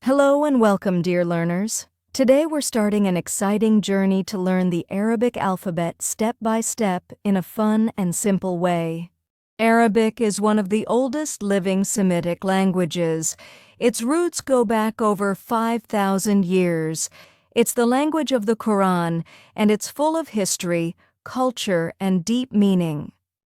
Hello and welcome, dear learners. Today we're starting an exciting journey to learn the Arabic alphabet step by step in a fun and simple way. Arabic is one of the oldest living Semitic languages. Its roots go back over 5,000 years. It's the language of the Quran, and it's full of history, culture, and deep meaning.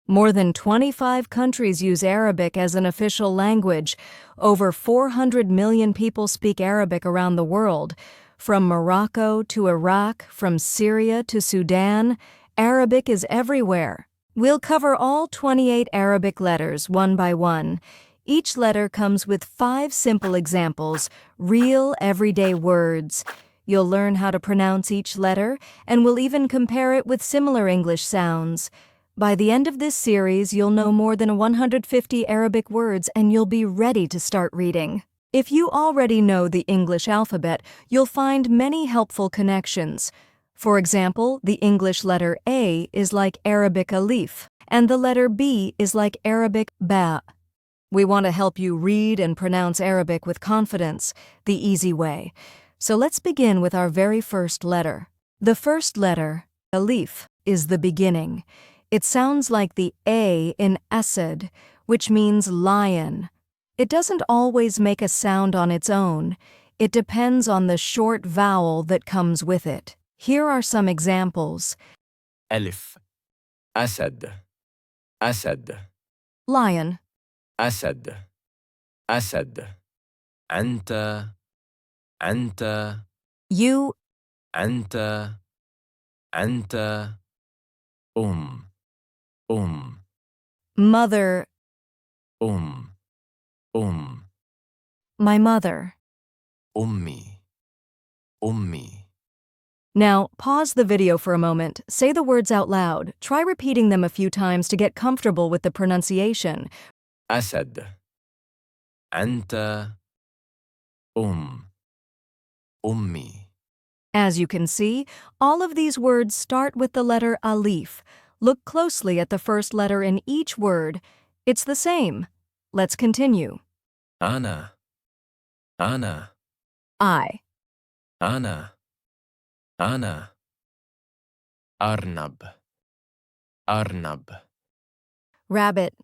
More than 25 countries use Arabic as an official language. Over 400 million people speak Arabic around the world. From Morocco to Iraq, from Syria to Sudan, Arabic is everywhere. We'll cover all 28 Arabic letters one by one. Each letter comes with 5 simple examples, real everyday words. You'll learn how to pronounce each letter, and we'll even compare it with similar English sounds. By the end of this series, you'll know more than 150 Arabic words and you'll be ready to start reading. If you already know the English alphabet, you'll find many helpful connections. For example, the English letter A is like Arabic Alif, and the letter B is like Arabic Ba. We want to help you read and pronounce Arabic with confidence, the easy way. So let's begin with our very first letter. The first letter, Alif, is the beginning. It sounds like the A in Asad, which means lion. It doesn't always make a sound on its own. It depends on the short vowel that comes with it. Here are some examples. ألف أسد أسد Lion, أسد أسد أنت أنت you, أنت أنت mother, my mother. أمي أمي Now, pause the video for a moment. Say the words out loud. Try repeating them a few times to get comfortable with the pronunciation. أسد أنت أمي. As you can see, all of these words start with the letter Alif. Look closely at the first letter in each word. It's the same. Let's continue. أنا I, أنا أرنب rabbit,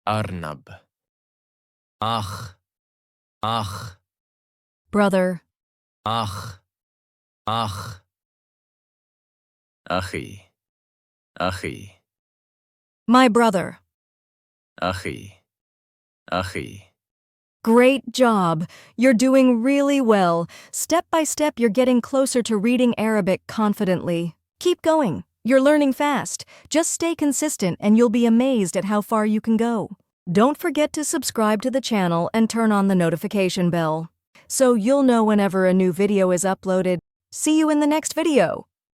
أرنب أخ brother, أخ أخي my brother. أخي Great job! You're doing really well. Step by step, you're getting closer to reading Arabic confidently. Keep going. You're learning fast. Just stay consistent and you'll be amazed at how far you can go. Don't forget to subscribe to the channel and turn on the notification bell, so you'll know whenever a new video is uploaded. See you in the next video.